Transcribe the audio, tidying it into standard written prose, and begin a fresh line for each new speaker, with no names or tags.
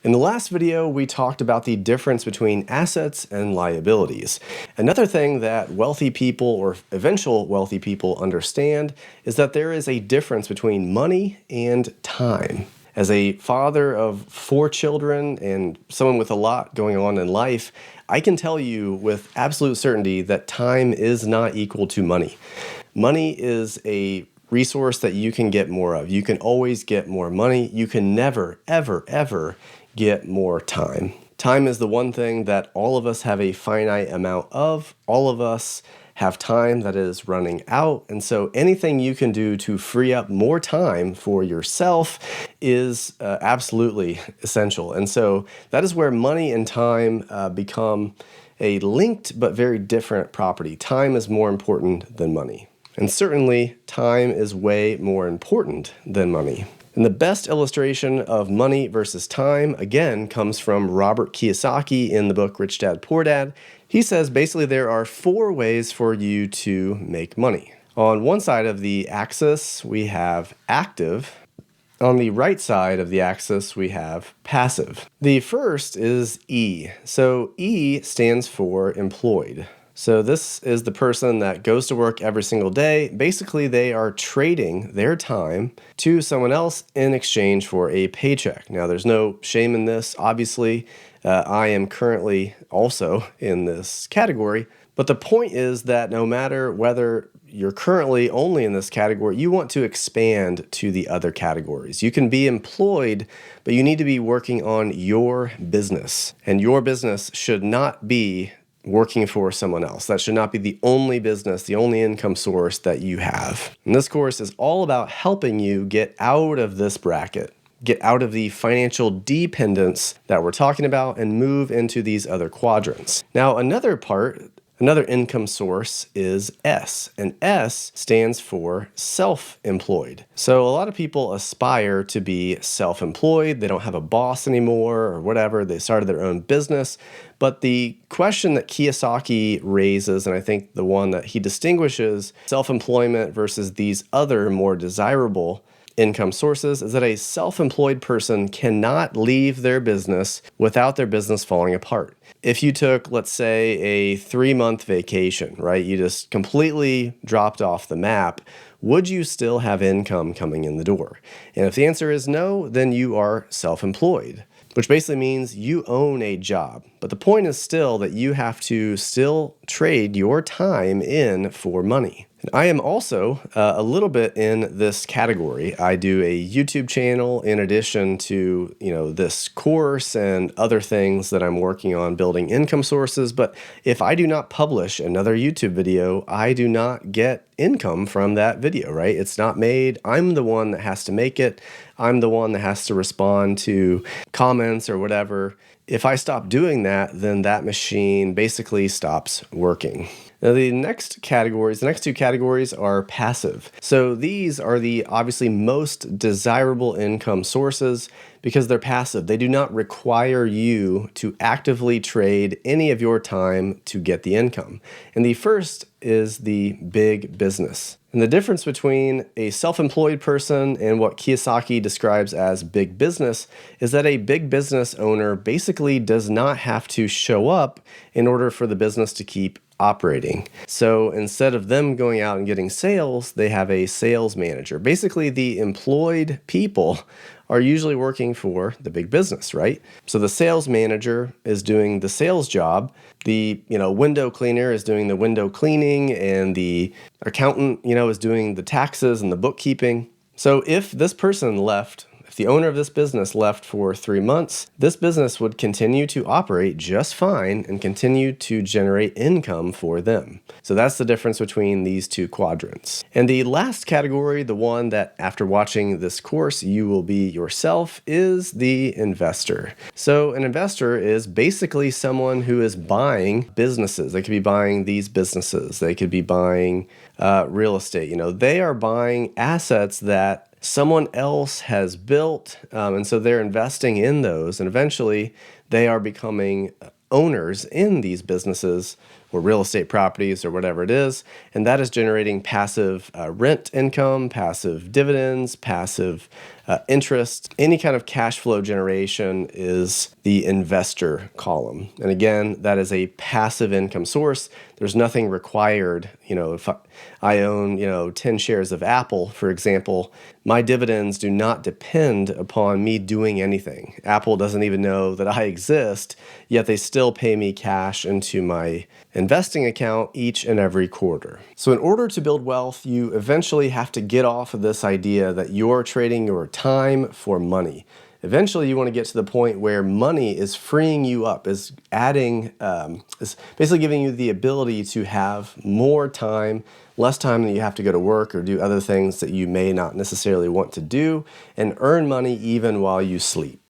In the last video, we talked about the difference between assets and liabilities. Another thing that wealthy people or eventual wealthy people understand is that there is a difference between money and time. As a father of 4 children and someone with a lot going on in life, I can tell you with absolute certainty that time is not equal to money. Money is a resource that you can get more of. You can always get more money. You can never, ever, ever get more time. Time is the one thing that all of us have a finite amount of. All of us have time that is running out. And so anything you can do to free up more time for yourself is absolutely essential. And so that is where money and time become a linked but very different property. Time is more important than money. And certainly time is way more important than money. And the best illustration of money versus time, again, comes from Robert Kiyosaki in the book Rich Dad, Poor Dad. He says basically there are 4 ways for you to make money. On one side of the axis, we have active. On the right side of the axis, we have passive. The first is E. So E stands for employed. So this is the person that goes to work every single day. Basically, they are trading their time to someone else in exchange for a paycheck. Now, there's no shame in this. Obviously, I am currently also in this category. But the point is that no matter whether you're currently only in this category, you want to expand to the other categories. You can be employed, but you need to be working on your business. And your business should not be working for someone else. That should not be the only business, the only income source that you have. And this course is all about helping you get out of this bracket, get out of the financial dependence that we're talking about and move into these other quadrants. Now, another income source is S, and S stands for self-employed. So a lot of people aspire to be self-employed. They don't have a boss anymore or whatever. They started their own business. But the question that Kiyosaki raises, and I think the one that he distinguishes self-employment versus these other more desirable income sources, is that a self-employed person cannot leave their business without their business falling apart. If you took, let's say, a 3-month vacation, right? You just completely dropped off the map. Would you still have income coming in the door? And if the answer is no, then you are self-employed, which basically means you own a job. But the point is still that you have to still trade your time in for money. And I am also a little bit in this category. I do a YouTube channel in addition to, this course and other things that I'm working on building income sources. But if I do not publish another YouTube video, I do not get income from that video, right? It's not made. I'm the one that has to make it. I'm the one that has to respond to comments or whatever. If I stop doing that, then that machine basically stops working. Now, the next 2 categories are passive. So these are the obviously most desirable income sources because they're passive. They do not require you to actively trade any of your time to get the income. And the first is the big business. And the difference between a self-employed person and what Kiyosaki describes as big business is that a big business owner basically does not have to show up in order for the business to keep operating. So instead of them going out and getting sales, they have a sales manager. Basically, the employed people are usually working for the big business, right? So the sales manager is doing the sales job. The window cleaner is doing the window cleaning, and the accountant is doing the taxes and the bookkeeping. So if this person left, if the owner of this business left for 3 months, this business would continue to operate just fine and continue to generate income for them. So that's the difference between these 2 quadrants. And the last category, the one that after watching this course you will be yourself, is the investor. So an investor is basically someone who is buying businesses. They could be buying these businesses. They could be buying real estate. They are buying assets that someone else has built, and so they're investing in those, and eventually they are becoming owners in these businesses or real estate properties or whatever it is. And that is generating passive rent income, passive dividends, passive interest. Any kind of cash flow generation is the investor column. And again, that is a passive income source. There's nothing required. If I own, 10 shares of Apple, for example, my dividends do not depend upon me doing anything. Apple doesn't even know that I exist, yet they still pay me cash into my investing account each and every quarter. So in order to build wealth, you eventually have to get off of this idea that you're trading your time for money. Eventually, you want to get to the point where money is freeing you up, is basically giving you the ability to have more time, less time that you have to go to work or do other things that you may not necessarily want to do, and earn money even while you sleep.